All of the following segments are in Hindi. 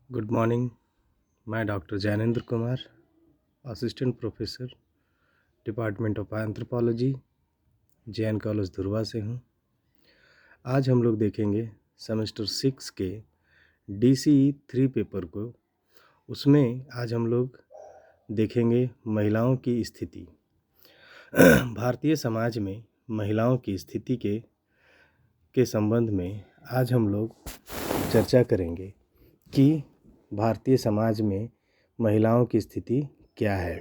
Good morning. मैं doctor Jainendra Kumar, assistant professor, department of anthropology, J N. College Dhurwa से हूँ। आज हम लोग देखेंगे सेमेस्टर 6 के DCE 3 पेपर को। उसमें आज हम लोग देखेंगे महिलाओं की स्थिति। भारतीय समाज में महिलाओं की स्थिति के संबंध में आज हम लोग चर्चा करेंगे कि भारतीय समाज में महिलाओं की स्थिति क्या है।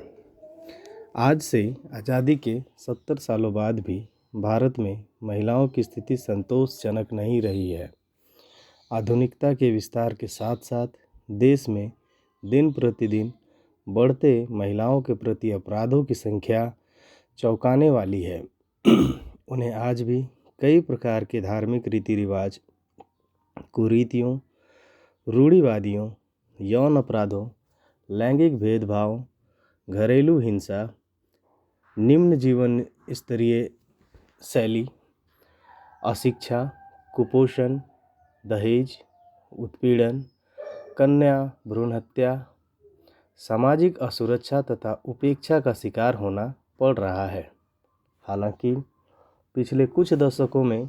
आज से आज़ादी के 70 सालों बाद भी भारत में महिलाओं की स्थिति संतोषजनक नहीं रही है। आधुनिकता के विस्तार के साथ साथ देश में दिन प्रतिदिन बढ़ते महिलाओं के प्रति अपराधों की संख्या चौंकाने वाली है। उन्हें आज भी कई प्रकार के धार्मिक रीति रिवाज, कुरीतियों, रूढ़िवादियों, यौन अपराधों, लैंगिक भेदभाव, घरेलू हिंसा, निम्न जीवन स्तरीय शैली, अशिक्षा, कुपोषण, दहेज, उत्पीड़न, कन्या भ्रूण हत्या, सामाजिक असुरक्षा तथा उपेक्षा का शिकार होना पड़ रहा है। हालांकि पिछले कुछ दशकों में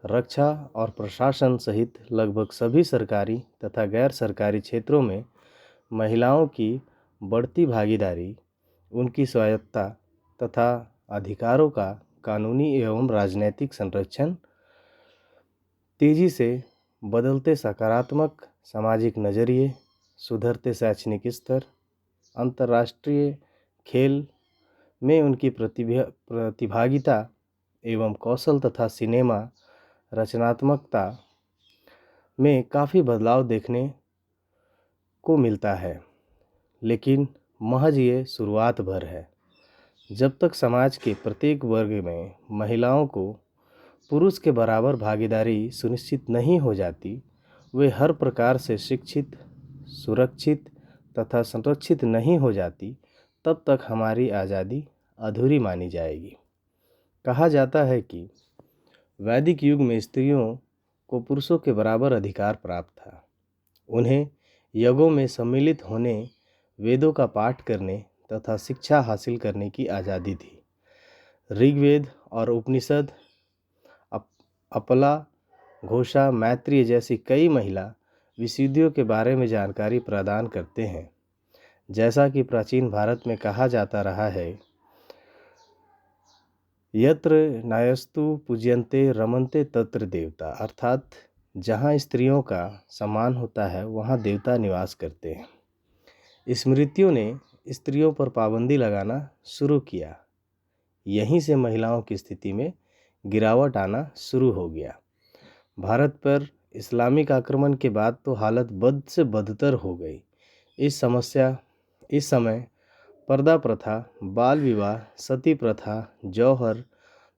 रक्षा और प्रशासन सहित लगभग सभी सरकारी तथा गैर सरकारी क्षेत्रों में महिलाओं की बढ़ती भागीदारी, उनकी स्वायत्तता तथा अधिकारों का कानूनी एवं राजनैतिक संरक्षण, तेजी से बदलते सकारात्मक सामाजिक नज़रिए, सुधरते शैक्षणिक स्तर, अंतर्राष्ट्रीय खेल में उनकी प्रतिभागिता एवं कौशल तथा सिनेमा रचनात्मकता में काफ़ी बदलाव देखने को मिलता है। लेकिन महज ये शुरुआत भर है। जब तक समाज के प्रत्येक वर्ग में महिलाओं को पुरुष के बराबर भागीदारी सुनिश्चित नहीं हो जाती, वे हर प्रकार से शिक्षित, सुरक्षित तथा संरक्षित नहीं हो जाती, तब तक हमारी आज़ादी अधूरी मानी जाएगी। कहा जाता है कि वैदिक युग में स्त्रियों को पुरुषों के बराबर अधिकार प्राप्त था। उन्हें यज्ञों में सम्मिलित होने, वेदों का पाठ करने तथा शिक्षा हासिल करने की आज़ादी थी। ऋग्वेद और उपनिषद, अपला, घोषा, मैत्रेय जैसी कई महिला विशुद्धियों के बारे में जानकारी प्रदान करते हैं। जैसा कि प्राचीन भारत में कहा जाता रहा है, यत्र नायस्तु पूज्यन्ते रमन्ते तत्र देवता, अर्थात जहाँ स्त्रियों का सम्मान होता है वहाँ देवता निवास करते हैं। स्मृतियों ने स्त्रियों पर पाबंदी लगाना शुरू किया। यहीं से महिलाओं की स्थिति में गिरावट आना शुरू हो गया। भारत पर इस्लामिक आक्रमण के बाद तो हालत बद से बदतर हो गई। इस समय पर्दा प्रथा, बाल विवाह, सती प्रथा, जौहर,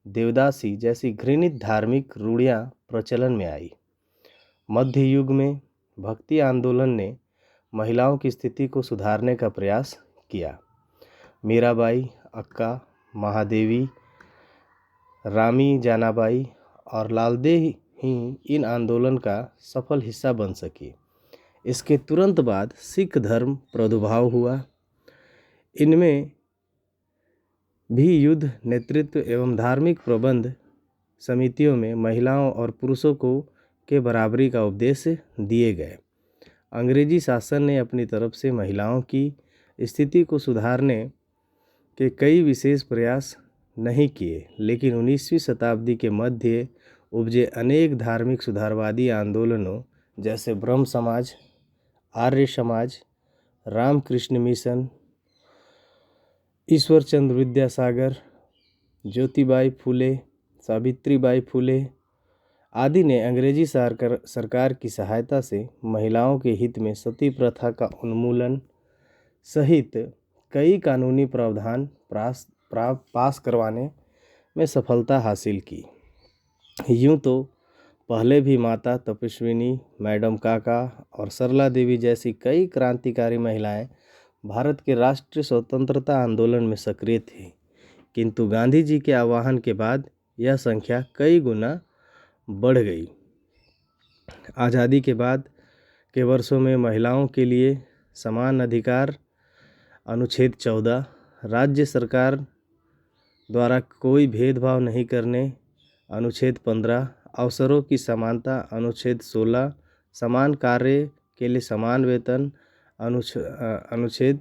देवदासी जैसी घृणित धार्मिक रूढ़ियाँ प्रचलन में आई। मध्य युग में भक्ति आंदोलन ने महिलाओं की स्थिति को सुधारने का प्रयास किया। मीराबाई, अक्का, महादेवी, रामी जानाबाई और लालदेह ही इन आंदोलन का सफल हिस्सा बन सकी। इसके तुरंत बाद सिख धर्म प्रादुर्भाव हुआ। इनमें भी युद्ध नेतृत्व एवं धार्मिक प्रबंध समितियों में महिलाओं और पुरुषों को के बराबरी का उपदेश दिए गए। अंग्रेजी शासन ने अपनी तरफ से महिलाओं की स्थिति को सुधारने के कई विशेष प्रयास नहीं किए, लेकिन 19वीं शताब्दी के मध्य उपजे अनेक धार्मिक सुधारवादी आंदोलनों जैसे ब्रह्म समाज, आर्य समाज, रामकृष्ण मिशन, ईश्वर चंद्र विद्यासागर, ज्योतिबाई फुले, सावित्रीबाई फुले आदि ने अंग्रेजी सरकार की सहायता से महिलाओं के हित में सती प्रथा का उन्मूलन सहित कई कानूनी प्रावधान पास करवाने में सफलता हासिल की। यूँ तो पहले भी माता तपस्विनी, मैडम काका और सरला देवी जैसी कई क्रांतिकारी महिलाएं भारत के राष्ट्रीय स्वतंत्रता आंदोलन में सक्रिय थी, किंतु गांधी जी के आह्वान के बाद यह संख्या कई गुना बढ़ गई। आज़ादी के बाद के वर्षों में महिलाओं के लिए समान अधिकार अनुच्छेद 14, राज्य सरकार द्वारा कोई भेदभाव नहीं करने अनुच्छेद 15, अवसरों की समानता अनुच्छेद 16, समान कार्य के लिए समान वेतन अनुच्छेद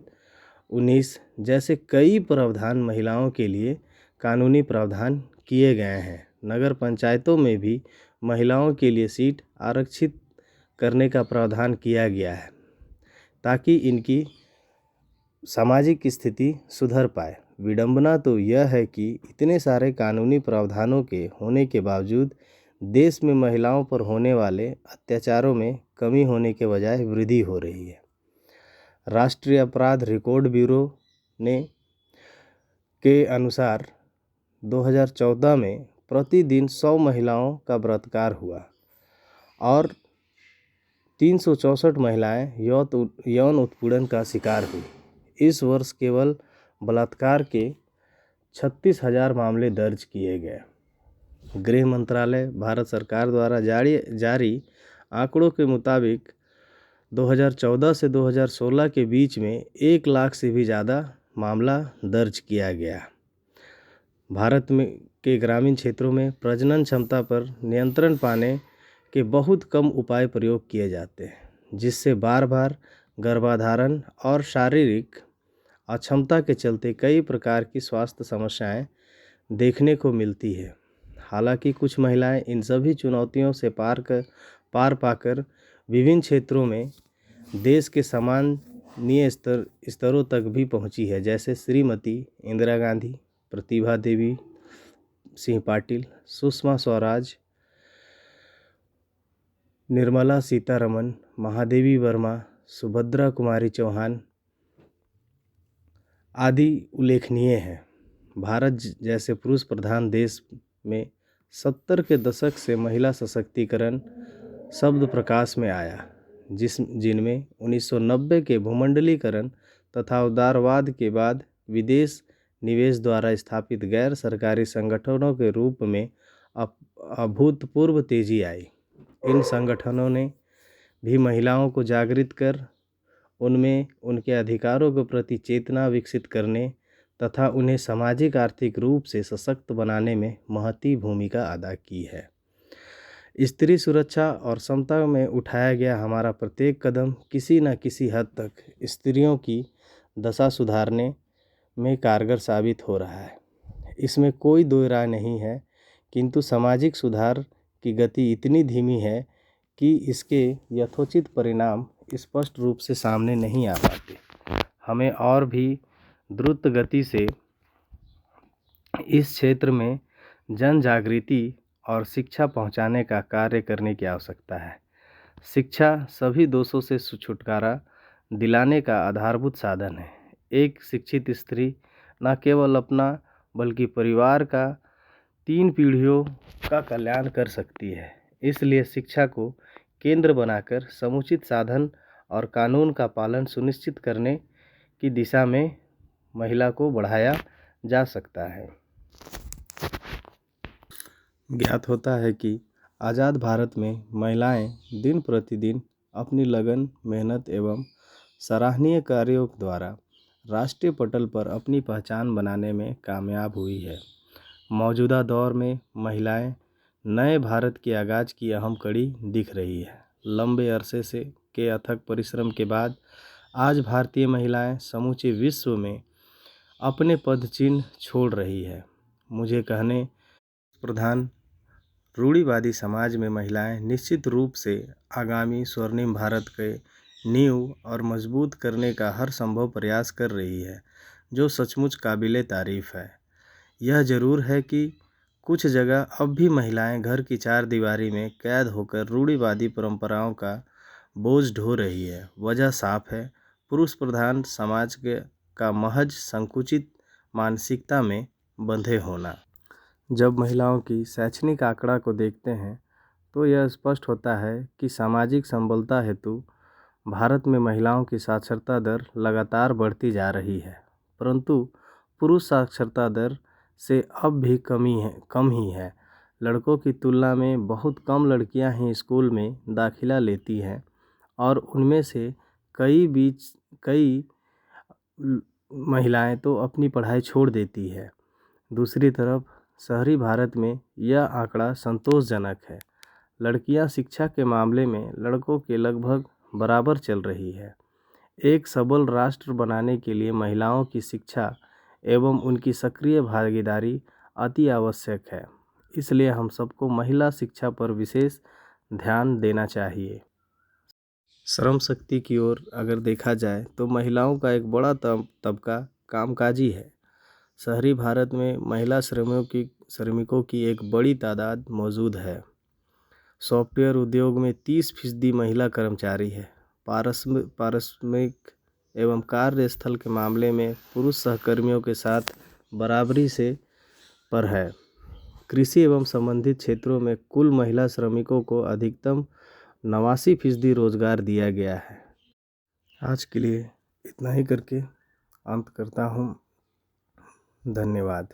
19 जैसे कई प्रावधान महिलाओं के लिए कानूनी प्रावधान किए गए हैं। नगर पंचायतों में भी महिलाओं के लिए सीट आरक्षित करने का प्रावधान किया गया है ताकि इनकी सामाजिक स्थिति सुधर पाए। विडंबना तो यह है कि इतने सारे कानूनी प्रावधानों के होने के बावजूद देश में महिलाओं पर होने वाले अत्याचारों में कमी होने के बजाय वृद्धि हो रही है। राष्ट्रीय अपराध रिकॉर्ड ब्यूरो के अनुसार 2014 में प्रतिदिन 100 महिलाओं का बलात्कार हुआ और 364 महिलाएं यौन उत्पीड़न का शिकार हुई। इस वर्ष केवल बलात्कार के 36,000 मामले दर्ज किए गए। गृह मंत्रालय भारत सरकार द्वारा जारी आंकड़ों के मुताबिक 2014 से 2016 के बीच में 1 लाख से भी ज़्यादा मामला दर्ज किया गया। भारत में के ग्रामीण क्षेत्रों में प्रजनन क्षमता पर नियंत्रण पाने के बहुत कम उपाय प्रयोग किए जाते हैं, जिससे बार बार गर्भाधारण और शारीरिक अक्षमता के चलते कई प्रकार की स्वास्थ्य समस्याएं देखने को मिलती है। हालांकि कुछ महिलाएं इन सभी चुनौतियों से पार पाकर विभिन्न क्षेत्रों में देश के सम्मानीय स्तरों तक भी पहुंची है, जैसे श्रीमती इंदिरा गांधी, प्रतिभा देवी सिंह पाटिल, सुषमा स्वराज, निर्मला सीतारमण, महादेवी वर्मा, सुभद्रा कुमारी चौहान आदि उल्लेखनीय हैं। भारत जैसे पुरुष प्रधान देश में 70 के दशक से महिला सशक्तिकरण शब्द प्रकाश में आया, जिनमें 1990 के भूमंडलीकरण तथा उदारवाद के बाद विदेश निवेश द्वारा स्थापित गैर सरकारी संगठनों के रूप में अभूतपूर्व तेजी आई। इन संगठनों ने भी महिलाओं को जागृत कर उनमें उनके अधिकारों के प्रति चेतना विकसित करने तथा उन्हें सामाजिक आर्थिक रूप से सशक्त बनाने में महती भूमिका अदा की है। स्त्री सुरक्षा और समता में उठाया गया हमारा प्रत्येक कदम किसी न किसी हद तक स्त्रियों की दशा सुधारने में कारगर साबित हो रहा है, इसमें कोई दो राय नहीं है। किंतु सामाजिक सुधार की गति इतनी धीमी है कि इसके यथोचित परिणाम स्पष्ट रूप से सामने नहीं आ पाते। हमें और भी द्रुत गति से इस क्षेत्र में जन जागृति और शिक्षा पहुंचाने का कार्य करने की आवश्यकता है। शिक्षा सभी दोषों से छुटकारा दिलाने का आधारभूत साधन है। एक शिक्षित स्त्री न केवल अपना बल्कि परिवार का 3 पीढ़ियों का कल्याण कर सकती है। इसलिए शिक्षा को केंद्र बनाकर समुचित साधन और कानून का पालन सुनिश्चित करने की दिशा में महिला को बढ़ाया जा सकता है। ज्ञात होता है कि आज़ाद भारत में महिलाएं दिन प्रतिदिन अपनी लगन, मेहनत एवं सराहनीय कार्यों द्वारा राष्ट्रीय पटल पर अपनी पहचान बनाने में कामयाब हुई है। मौजूदा दौर में महिलाएं नए भारत के आगाज़ की अहम कड़ी दिख रही है। लंबे अरसे से के अथक परिश्रम के बाद आज भारतीय महिलाएं समूचे विश्व में अपने पदचिन्ह छोड़ रही है। मुझे कहने प्रधान रूढ़िवादी समाज में महिलाएं निश्चित रूप से आगामी स्वर्णिम भारत के नींव और मजबूत करने का हर संभव प्रयास कर रही है, जो सचमुच काबिले तारीफ़ है। यह ज़रूर है कि कुछ जगह अब भी महिलाएं घर की चार दीवारी में कैद होकर रूढ़िवादी परंपराओं का बोझ ढो रही है। वजह साफ है, पुरुष प्रधान समाज का महज संकुचित मानसिकता में बंधे होना। जब महिलाओं की शैक्षणिक आंकड़ा को देखते हैं तो यह स्पष्ट होता है कि सामाजिक संबलता हेतु भारत में महिलाओं की साक्षरता दर लगातार बढ़ती जा रही है, परंतु पुरुष साक्षरता दर से अब भी कम ही है। लड़कों की तुलना में बहुत कम लड़कियां ही स्कूल में दाखिला लेती हैं और उनमें से कई महिलाएं तो अपनी पढ़ाई छोड़ देती है। दूसरी तरफ शहरी भारत में यह आंकड़ा संतोषजनक है। लड़कियां शिक्षा के मामले में लड़कों के लगभग बराबर चल रही है। एक सबल राष्ट्र बनाने के लिए महिलाओं की शिक्षा एवं उनकी सक्रिय भागीदारी अति आवश्यक है। इसलिए हम सबको महिला शिक्षा पर विशेष ध्यान देना चाहिए। श्रम शक्ति की ओर अगर देखा जाए तो महिलाओं का एक बड़ा तबका कामकाजी है। शहरी भारत में महिला श्रमिकों की एक बड़ी तादाद मौजूद है। सॉफ्टवेयर उद्योग में 30% महिला कर्मचारी है। पारस्परिक एवं कार्यस्थल के मामले में पुरुष सहकर्मियों के साथ बराबरी से पर है। कृषि एवं संबंधित क्षेत्रों में कुल महिला श्रमिकों को अधिकतम 89% रोजगार दिया गया है। आज के लिए इतना ही करके अंत करता हूँ। धन्यवाद।